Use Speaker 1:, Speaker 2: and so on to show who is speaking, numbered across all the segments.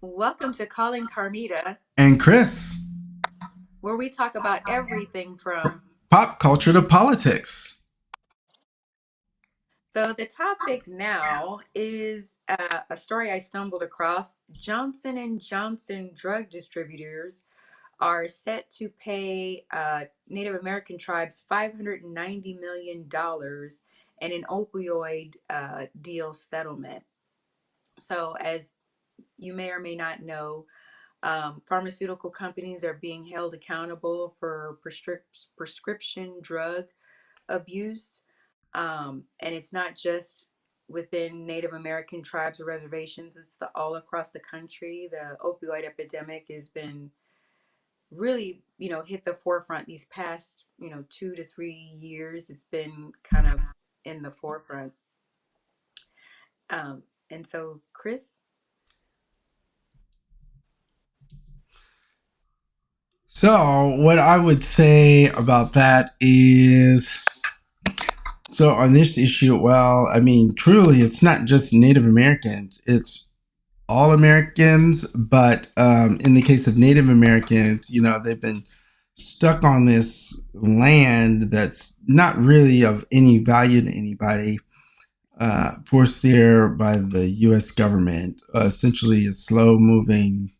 Speaker 1: Welcome to Calling Carmita,
Speaker 2: And Chris,
Speaker 1: where we talk about everything from.
Speaker 2: pop culture to politics.
Speaker 1: So the topic now is a story I stumbled across. Johnson and Johnson drug distributors are set to pay Native American tribes $590 million in an opioid deal settlement. So, as you may or may not know, pharmaceutical companies are being held accountable for prescription drug abuse. And it's not just within Native American tribes or reservations, it's all across the country. The opioid epidemic has been really, hit the forefront these past, 2 to 3 years. It's been kind of in the forefront. And so, Chris,
Speaker 2: So, what I would say about that is so on this issue, well, I mean, truly, it's not just Native Americans, it's all Americans. But in the case of Native Americans, they've been stuck on this land that's not really of any value to anybody. Forced there by the U.S. government, essentially a slow moving,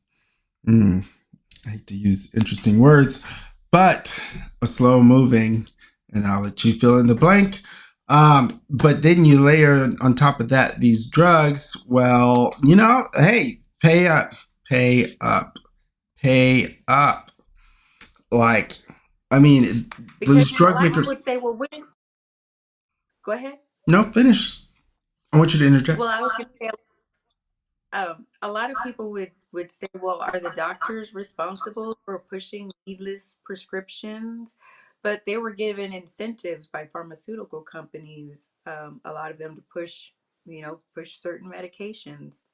Speaker 2: I hate to use interesting words, but a slow moving, and I'll let you fill in the blank. But then you layer on top of that these drugs. Well, hey, pay up, pay up, pay up. Like, I mean,
Speaker 1: because
Speaker 2: these
Speaker 1: a
Speaker 2: drug
Speaker 1: lot of people
Speaker 2: makers.
Speaker 1: would say, well, wouldn't, go ahead.
Speaker 2: No, finish. I want you to interject.
Speaker 1: Well, I was going to say, a lot of people would say, well, are the doctors responsible for pushing needless prescriptions? But they were given incentives by pharmaceutical companies, a lot of them to push certain medications.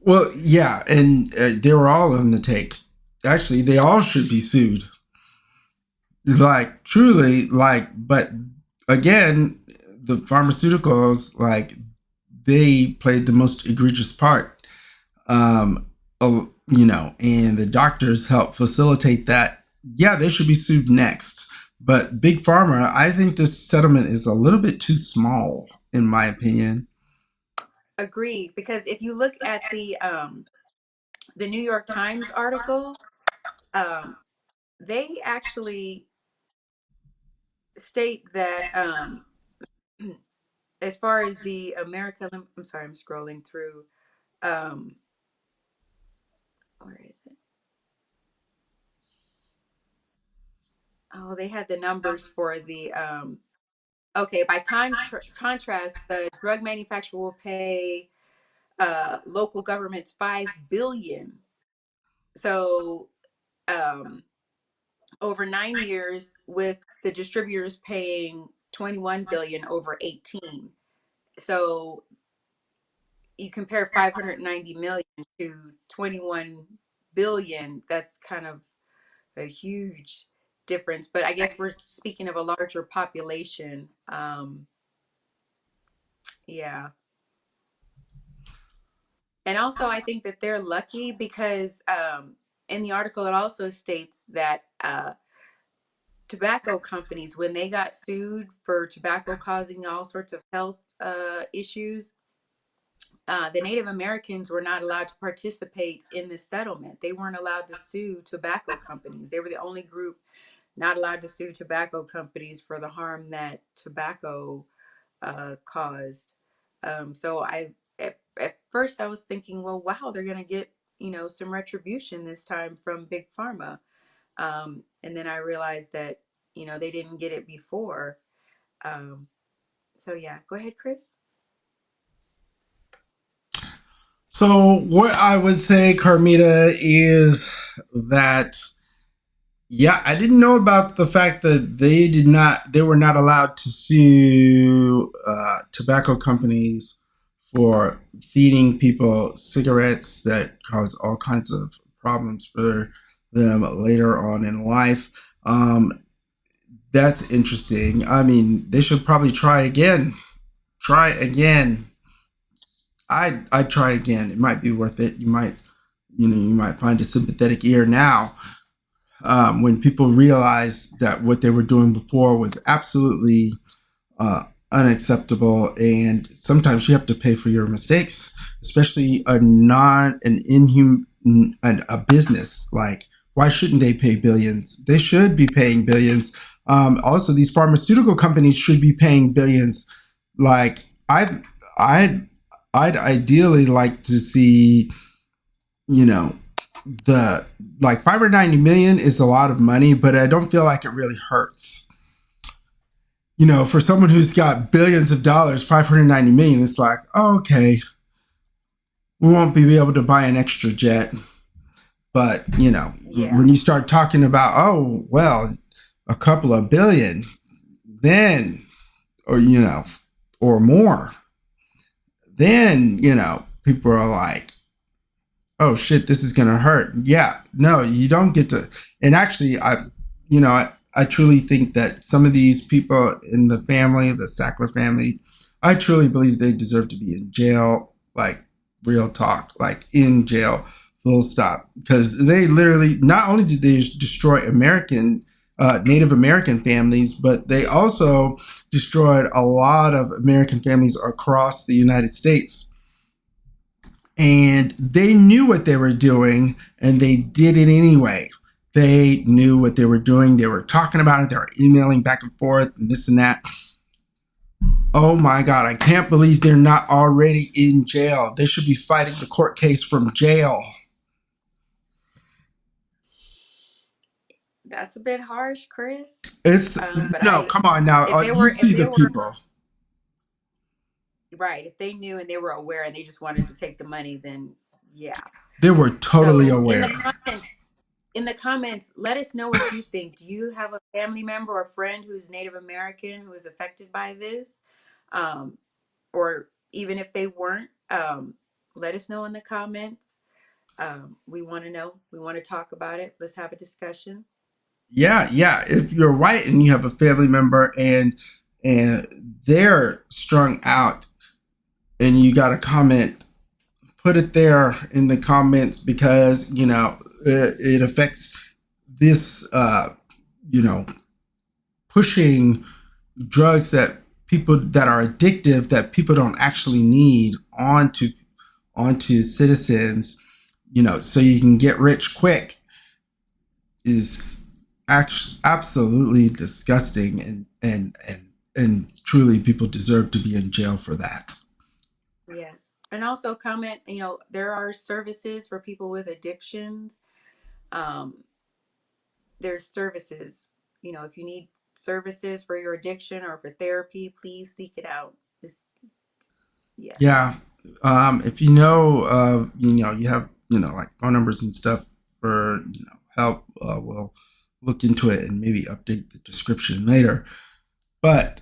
Speaker 2: Well, yeah, and they were all on the take. Actually, they all should be sued. Like, truly, like, but again, the pharmaceuticals, like, they played the most egregious part. And the doctors helped facilitate that. Yeah, they should be sued next. But Big Pharma, I think this settlement is a little bit too small, in my opinion.
Speaker 1: Agreed, because if you look at the New York Times article, um, they actually state that as far as the America, I'm sorry, I'm scrolling through. Um, where is it? Oh, they had the numbers for the okay, by contrast, the drug manufacturer will pay local governments 5 billion. So um, over 9 years, with the distributors paying 21 billion over 18. So you compare 590 million to 21 billion. That's kind of a huge difference. But I guess we're speaking of a larger population. Yeah. And also, I think that they're lucky because in the article, it also states that tobacco companies, when they got sued for tobacco causing all sorts of health issues, the Native Americans were not allowed to participate in this settlement. They weren't allowed to sue tobacco companies. They were the only group not allowed to sue tobacco companies for the harm that tobacco caused. So at first I was thinking, well, wow, they're gonna get some retribution this time from Big Pharma, and then I realized that they didn't get it before. Um, so yeah, go ahead, Chris.
Speaker 2: So, what I would say, Carmita, is that yeah, I didn't know about the fact that they were not allowed to sue tobacco companies for feeding people cigarettes that cause all kinds of problems for them later on in life. Um, that's interesting. I mean, they should probably try again. Try again. I'd try again. It might be worth it. You might find a sympathetic ear now, when people realize that what they were doing before was absolutely unacceptable, and sometimes you have to pay for your mistakes, especially a non an inhum a business. Like, why shouldn't they pay billions? They should be paying billions. Also, these pharmaceutical companies should be paying billions. Like, I'd I'd ideally like to see, you know, the like 590 million is a lot of money, but I don't feel like it really hurts. For someone who's got billions of dollars, 590 million, it's like, oh, okay, we won't be able to buy an extra jet. But,
Speaker 1: Yeah.
Speaker 2: when you start talking about, oh, well, a couple of billion, then, or, or more, then, people are like, oh shit, this is gonna hurt. Yeah, no, you don't get to. And actually, I truly think that some of these people in the family, the Sackler family, I truly believe they deserve to be in jail. Like, real talk, like in jail, full stop. Because they literally, not only did they destroy Native American families, but they also destroyed a lot of American families across the United States, and they knew what they were doing, and they did it anyway. They knew what they were doing. They were talking about it. They were emailing back and forth and this and that. Oh my God, I can't believe they're not already in jail. They should be fighting the court case from jail.
Speaker 1: That's a bit harsh, Chris.
Speaker 2: It's
Speaker 1: But
Speaker 2: no, come on now. You
Speaker 1: if
Speaker 2: see
Speaker 1: they
Speaker 2: the
Speaker 1: were
Speaker 2: people.
Speaker 1: right, if they knew and they were aware and they just wanted to take the money, then yeah.
Speaker 2: They were totally
Speaker 1: So
Speaker 2: aware.
Speaker 1: in the comments, let us know what you think. Do you have a family member or friend who is Native American who is affected by this? Um, or even if they weren't, let us know in the comments. We want to know. We want to talk about it. Let's have a discussion.
Speaker 2: Yeah, yeah. If you're white and you have a family member and they're strung out and you got a comment, put it there in the comments, because it affects this, you know pushing drugs that people that are addictive, that people don't actually need, onto citizens, so you can get rich quick, is actually absolutely disgusting, and truly people deserve to be in jail for that.
Speaker 1: Yes. And also comment, there are services for people with addictions. Um, there's services, if you need services for your addiction or for therapy, please seek it out. It's, yes.
Speaker 2: Yeah. If you have, like phone numbers and stuff for, help, we'll look into it and maybe update the description later. But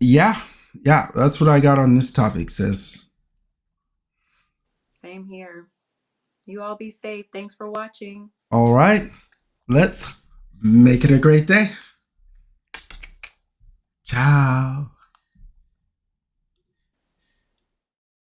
Speaker 2: yeah, yeah, that's what I got on this topic, sis.
Speaker 1: Same here. You all be safe. Thanks for watching.
Speaker 2: All right, let's make it a great day. Ciao.